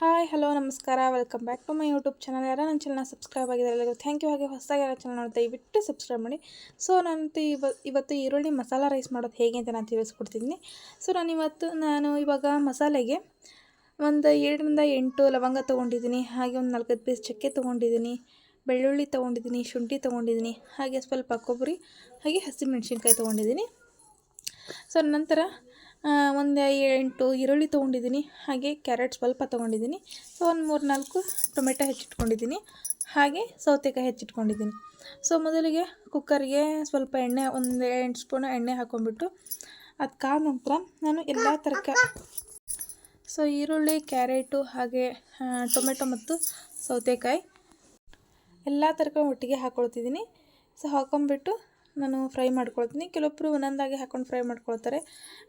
Hi hello ನಮಸ್ಕಾರ, welcome back to my YouTube channel. ಯಾರು ನನ್ನ ಚಾನಲ್ನ ಸಬ್ಸ್ಕ್ರೈಬ್ ಆಗಿದ್ದಾರೆ ಎಲ್ಲರಿಗೂ ಥ್ಯಾಂಕ್ ಯು. ಹಾಗೆ ಹೊಸದಾಗಿ ಯಾರು ಚಾನಲ್ ನೋಡಿ ದಯವಿಟ್ಟು ಸಬ್ಸ್ಕ್ರೈಬ್ ಮಾಡಿ. ಸೊ ನಾನಂತೂ ಇವತ್ತು ಈರುಳ್ಳಿ ಮಸಾಲ ರೈಸ್ ಮಾಡೋದು ಹೇಗೆ ಅಂತ ನಾನು ತಿಳಿಸ್ಕೊಡ್ತಿದ್ದೀನಿ. ಸೊ ನಾನು ಇವಾಗ ಮಸಾಲೆಗೆ ಒಂದು 7ರಿಂದ 8 ಲವಂಗ ತೊಗೊಂಡಿದ್ದೀನಿ. ಹಾಗೆ ಒಂದು 4 ಪೀಸ್ ಚಕ್ಕೆ ತೊಗೊಂಡಿದ್ದೀನಿ, ಬೆಳ್ಳುಳ್ಳಿ ತೊಗೊಂಡಿದ್ದೀನಿ, ಶುಂಠಿ ತೊಗೊಂಡಿದ್ದೀನಿ, ಹಾಗೆ ಸ್ವಲ್ಪ ಕೊಬ್ಬರಿ, ಹಾಗೆ ಹಸಿಮೆಣಸಿನ್ಕಾಯಿ ತೊಗೊಂಡಿದ್ದೀನಿ. ಸೊ ನಂತರ ಒಂದು 8 ಈರುಳ್ಳಿ ತೊಗೊಂಡಿದ್ದೀನಿ, ಹಾಗೆ ಕ್ಯಾರೆಟ್ ಸ್ವಲ್ಪ ತೊಗೊಂಡಿದ್ದೀನಿ. ಸೊ ಒಂದು 3-4 ಟೊಮೆಟೊ ಹೆಚ್ಚಿಟ್ಕೊಂಡಿದ್ದೀನಿ, ಹಾಗೆ ಸೌತೆಕಾಯಿ ಹೆಚ್ಚಿಟ್ಕೊಂಡಿದ್ದೀನಿ. ಸೊ ಮೊದಲಿಗೆ ಕುಕ್ಕರ್ಗೆ ಸ್ವಲ್ಪ ಎಣ್ಣೆ, ಒಂದು 8 ಸ್ಪೂನ್ ಎಣ್ಣೆ ಹಾಕ್ಕೊಂಡ್ಬಿಟ್ಟು ಅದು ಕಾದ ನಂತರ ನಾನು ಎಲ್ಲ ಸೊ ಈರುಳ್ಳಿ, ಕ್ಯಾರೆಟು, ಹಾಗೆ ಟೊಮೆಟೊ ಮತ್ತು ಸೌತೆಕಾಯಿ ಎಲ್ಲ ತರಕಾರಿ ಒಟ್ಟಿಗೆ ಹಾಕ್ಕೊಳ್ತಿದ್ದೀನಿ. ಸೊ ಹಾಕ್ಕೊಂಬಿಟ್ಟು ನಾನು ಫ್ರೈ ಮಾಡ್ಕೊಳ್ತೀನಿ. ಕೆಲವೊಬ್ಬರು ಒಂದೊಂದಾಗಿ ಹಾಕ್ಕೊಂಡು ಫ್ರೈ ಮಾಡ್ಕೊಳ್ತಾರೆ,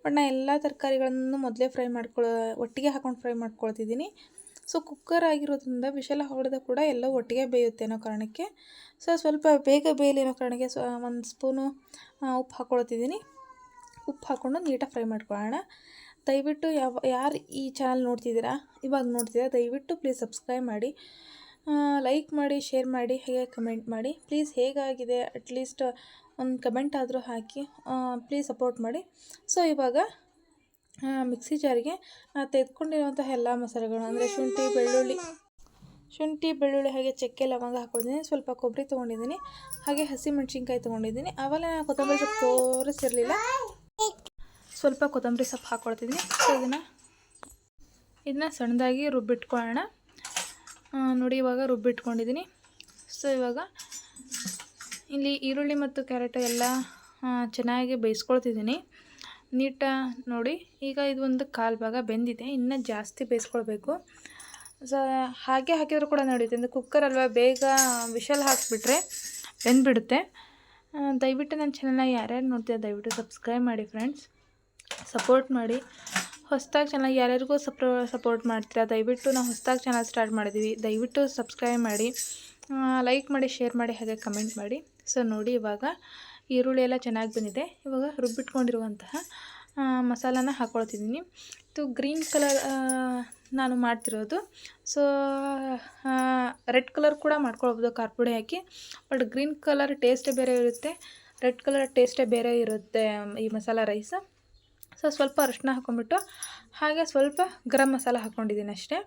ಬಟ್ ನಾನು ಎಲ್ಲ ತರಕಾರಿಗಳನ್ನು ಮೊದಲೇ ಒಟ್ಟಿಗೆ ಹಾಕ್ಕೊಂಡು ಫ್ರೈ ಮಾಡ್ಕೊಳ್ತಿದ್ದೀನಿ. ಸೊ ಕುಕ್ಕರ್ ಆಗಿರೋದ್ರಿಂದ ವಿಷಲ ಹೊಡೆದ ಕೂಡ ಎಲ್ಲ ಒಟ್ಟಿಗೆ ಬೇಯುತ್ತೆ ಅನ್ನೋ ಕಾರಣಕ್ಕೆ, ಸೊ ಸ್ವಲ್ಪ ಬೇಗ ಬೇಯಲಿ ಅನ್ನೋ ಕಾರಣಕ್ಕೆ ಒಂದು ಸ್ಪೂನು ಉಪ್ಪು ಹಾಕ್ಕೊಳ್ತಿದ್ದೀನಿ. ಉಪ್ಪು ಹಾಕ್ಕೊಂಡು ನೀಟಾಗಿ ಫ್ರೈ ಮಾಡ್ಕೊಳ್ಳೋಣ. ದಯವಿಟ್ಟು ಯಾರು ಈ ಚಾನಲ್ ಇವಾಗ ನೋಡ್ತಿದ್ದೀರಾ ದಯವಿಟ್ಟು ಪ್ಲೀಸ್ ಸಬ್ಸ್ಕ್ರೈಬ್ ಮಾಡಿ, ಲೈಕ್ ಮಾಡಿ, ಶೇರ್ ಮಾಡಿ, ಹಾಗೆ ಕಮೆಂಟ್ ಮಾಡಿ. ಪ್ಲೀಸ್ ಹೇಗಾಗಿದೆ ಅಟ್ಲೀಸ್ಟ್ ಒಂದು ಕಮೆಂಟ್ ಆದರೂ ಹಾಕಿ, ಪ್ಲೀಸ್ ಸಪೋರ್ಟ್ ಮಾಡಿ. ಸೊ ಇವಾಗ ಮಿಕ್ಸಿ ಜಾರಿಗೆ ತೆಗೆದುಕೊಂಡಿರುವಂತಹ ಎಲ್ಲ ಮಸಾಲೆಗಳು ಅಂದರೆ ಶುಂಠಿ ಬೆಳ್ಳುಳ್ಳಿ ಹಾಗೆ ಚಕ್ಕೆ ಲವಂಗ ಹಾಕ್ಕೊಂಡಿದ್ದೀನಿ. ಸ್ವಲ್ಪ ಕೊಬ್ಬರಿ ತೊಗೊಂಡಿದ್ದೀನಿ, ಹಾಗೆ ಹಸಿಮೆಣ್ಸಿನ್ಕಾಯಿ ತೊಗೊಂಡಿದ್ದೀನಿ. ಆಮೇಲೆ ನಾನು ಕೊತ್ತಂಬರಿ ಸೊಪ್ಪು ತೋರಿಸಿರಲಿಲ್ಲ, ಸ್ವಲ್ಪ ಕೊತ್ತಂಬರಿ ಸೊಪ್ಪು ಹಾಕ್ಕೊಳ್ತಿದ್ದೀನಿ. ಸೊ ಇದನ್ನು ಸಣ್ಣದಾಗಿ ರುಬ್ಬಿಟ್ಕೊಳ್ಳೋಣ. ನೋಡಿ ಇವಾಗ ರುಬ್ಬಿಟ್ಕೊಂಡಿದ್ದೀನಿ. ಸೊ ಇವಾಗ ಇಲ್ಲಿ ಈರುಳ್ಳಿ ಮತ್ತು ಕ್ಯಾರೆಟ್ ಎಲ್ಲ ಚೆನ್ನಾಗಿ ಬೇಯಿಸ್ಕೊಳ್ತಿದ್ದೀನಿ ನೋಡಿ. ಈಗ ಇದು ಒಂದು 1/4 ಭಾಗ ಬೆಂದಿದೆ, ಇನ್ನೂ ಜಾಸ್ತಿ ಬೇಯಿಸ್ಕೊಳ್ಬೇಕು. ಸೊ ಹಾಗೆ ಹಾಕಿದರೂ ಕೂಡ ನಡೆಯುತ್ತೆ, ಅಂದರೆ ಕುಕ್ಕರ್ ಅಲ್ವಾ, ಬೇಗ ವಿಷಲ್ ಹಾಕಿಬಿಟ್ರೆ ಬೆಂದ್ಬಿಡುತ್ತೆ. ದಯವಿಟ್ಟು ನನ್ನ ಚಾನಲ್ನ ಯಾರ್ಯಾರು ನೋಡ್ತೀರಾ ದಯವಿಟ್ಟು ಸಬ್ಸ್ಕ್ರೈಬ್ ಮಾಡಿ ಫ್ರೆಂಡ್ಸ್, ಸಪೋರ್ಟ್ ಮಾಡಿ. ಹೊಸದಾಗಿ ಚಾನಲ್ ಯಾರ್ಯಾರಿಗೂ ಸಪೋರ್ಟ್ ಮಾಡ್ತೀರಾ ದಯವಿಟ್ಟು. ನಾವು ಹೊಸದಾಗಿ ಚಾನಲ್ ಸ್ಟಾರ್ಟ್ ಮಾಡಿದ್ದೀವಿ, ದಯವಿಟ್ಟು ಸಬ್ಸ್ಕ್ರೈಬ್ ಮಾಡಿ, ಲೈಕ್ ಮಾಡಿ, ಶೇರ್ ಮಾಡಿ, ಹಾಗೆ ಕಮೆಂಟ್ ಮಾಡಿ. ಸೊ ನೋಡಿ ಇವಾಗ ಈರುಳ್ಳಿ ಎಲ್ಲ ಚೆನ್ನಾಗಿ ಬಂದಿದೆ. ಇವಾಗ ರುಬ್ಬಿಟ್ಕೊಂಡಿರುವಂತಹ ಮಸಾಲಾನ ಹಾಕ್ಕೊಳ್ತಿದ್ದೀನಿ. ಇದು ಗ್ರೀನ್ ಕಲರ್ ನಾನು ಮಾಡ್ತಿರೋದು. ಸೊ ರೆಡ್ ಕಲರ್ ಕೂಡ ಮಾಡ್ಕೊಳ್ಬೋದು ಖಾರ ಪುಡಿ ಹಾಕಿ, ಬಟ್ ಗ್ರೀನ್ ಕಲರ್ ಟೇಸ್ಟೇ ಬೇರೆ ಇರುತ್ತೆ, ರೆಡ್ ಕಲರ್ ಟೇಸ್ಟೇ ಬೇರೆ ಇರುತ್ತೆ ಈ ಮಸಾಲ ರೈಸ್. ಸೊ ಸ್ವಲ್ಪ ಅರಿಶಿನ ಹಾಕ್ಕೊಂಬಿಟ್ಟು, ಹಾಗೆ ಸ್ವಲ್ಪ ಗರಂ ಮಸಾಲ ಹಾಕ್ಕೊಂಡಿದ್ದೀನಿ ಅಷ್ಟೇ.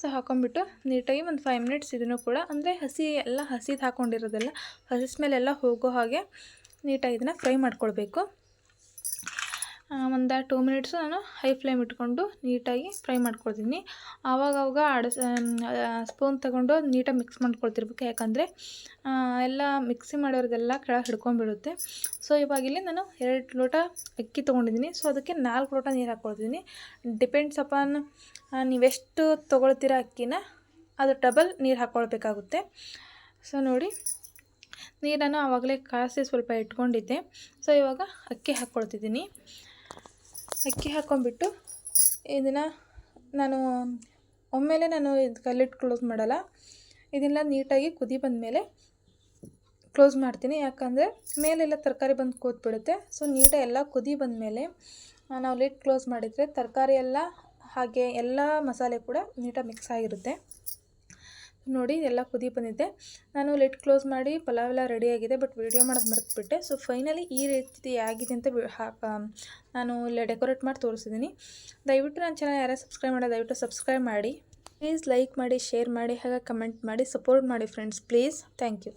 ಸೊ ಹಾಕ್ಕೊಂಬಿಟ್ಟು ನೀಟಾಗಿ ಒಂದು 5 ಮಿನಿಟ್ಸ್ ಇದನ್ನು ಕೂಡ, ಅಂದರೆ ಹಸಿದು ಹಾಕ್ಕೊಂಡಿರೋದೆಲ್ಲ ಹಸಿ ಸ್ಮೆಲ್ಲೆಲ್ಲ ಹೋಗೋ ಹಾಗೆ ನೀಟಾಗಿ ಇದನ್ನು ಫ್ರೈ ಮಾಡ್ಕೊಳ್ಬೇಕು. ಒಂದು 2 ಮಿನಿಟ್ಸು ನಾನು ಹೈ ಫ್ಲೇಮ್ ಇಟ್ಕೊಂಡು ನೀಟಾಗಿ ಫ್ರೈ ಮಾಡ್ಕೊಳ್ತೀನಿ. ಆವಾಗ ಸ್ಪೂನ್ ತಗೊಂಡು ನೀಟಾಗಿ ಮಿಕ್ಸ್ ಮಾಡ್ಕೊಳ್ತಿರ್ಬೇಕು, ಯಾಕಂದರೆ ಎಲ್ಲ ಮಿಕ್ಸಿ ಮಾಡೋರದೆಲ್ಲ ಕೆಳಗೆ ಹಿಡ್ಕೊಂಡ್ಬಿಡುತ್ತೆ. ಸೊ ಇವಾಗಿಲ್ಲಿ ನಾನು 2 ಲೋಟ ಅಕ್ಕಿ ತೊಗೊಂಡಿದ್ದೀನಿ. ಸೊ ಅದಕ್ಕೆ 4 ಲೋಟ ನೀರು ಹಾಕ್ಕೊಳ್ತಿದ್ದೀನಿ. ಡಿಪೆಂಡ್ಸ್ ಅಪಾನ್ ನೀವೆಷ್ಟು ತೊಗೊಳ್ತೀರ ಅಕ್ಕಿನ, ಅದು ಡಬಲ್ ನೀರು ಹಾಕ್ಕೊಳ್ಬೇಕಾಗುತ್ತೆ. ಸೊ ನೋಡಿ ನೀರನ್ನು ಆವಾಗಲೇ ಕಾಯಿಸಿ ಸ್ವಲ್ಪ ಇಟ್ಕೊಂಡಿದ್ದೆ. ಸೊ ಇವಾಗ ಅಕ್ಕಿ ಹಾಕ್ಕೊಳ್ತಿದ್ದೀನಿ. ಅಕ್ಕಿ ಹಾಕ್ಕೊಂಬಿಟ್ಟು ಇದನ್ನು ನಾನು ಒಮ್ಮೆಲೆ ಇದು ಕಲ್ಲಿಟ್ಟು ಕ್ಲೋಸ್ ಮಾಡಲ್ಲ, ಇದೆಲ್ಲ ನೀಟಾಗಿ ಕುದಿ ಬಂದಮೇಲೆ ಕ್ಲೋಸ್ ಮಾಡ್ತೀನಿ. ಯಾಕಂದರೆ ಮೇಲೆಲ್ಲ ತರಕಾರಿ ಬಂದು ಕೂತ್ಬಿಡುತ್ತೆ. ಸೊ ನೀಟಾಗಿ ಎಲ್ಲ ಕುದಿ ಬಂದಮೇಲೆ ನಾವು ಲಿಡ್ ಕ್ಲೋಸ್ ಮಾಡಿದರೆ ತರಕಾರಿ ಎಲ್ಲ ಹಾಗೆ ಎಲ್ಲ ಮಸಾಲೆ ಕೂಡ ನೀಟಾಗಿ ಮಿಕ್ಸ್ ಆಗಿರುತ್ತೆ. ನೋಡಿ ಎಲ್ಲ ಕುದಿ ಬಂದಿದೆ. ನಾನು ಲಿಡ್ ಕ್ಲೋಸ್ ಮಾಡಿ ಪಲಾವ್ ಎಲ್ಲ ರೆಡಿಯಾಗಿದೆ, ಬಟ್ ವೀಡಿಯೋ ಮಾಡೋದು ಮರೆತುಬಿಟ್ಟೆ. ಸೊ ಫೈನಲಿ ಈ ರೀತಿ ಆಗಿದೆ ಅಂತ ನಾನು ಇಲ್ಲಿ ಡೆಕೋರೇಟ್ ಮಾಡಿ ತೋರಿಸಿದ್ದೀನಿ. ದಯವಿಟ್ಟು ನನ್ನ ಚಾನಲ್ ಯಾರು ಸಬ್ಸ್ಕ್ರೈಬ್ ಮಾಡೋದು ದಯವಿಟ್ಟು ಸಬ್ಸ್ಕ್ರೈಬ್ ಮಾಡಿ, ಪ್ಲೀಸ್ ಲೈಕ್ ಮಾಡಿ, ಶೇರ್ ಮಾಡಿ, ಹಾಗೆ ಕಮೆಂಟ್ ಮಾಡಿ, ಸಪೋರ್ಟ್ ಮಾಡಿ ಫ್ರೆಂಡ್ಸ್, ಪ್ಲೀಸ್. Thank you.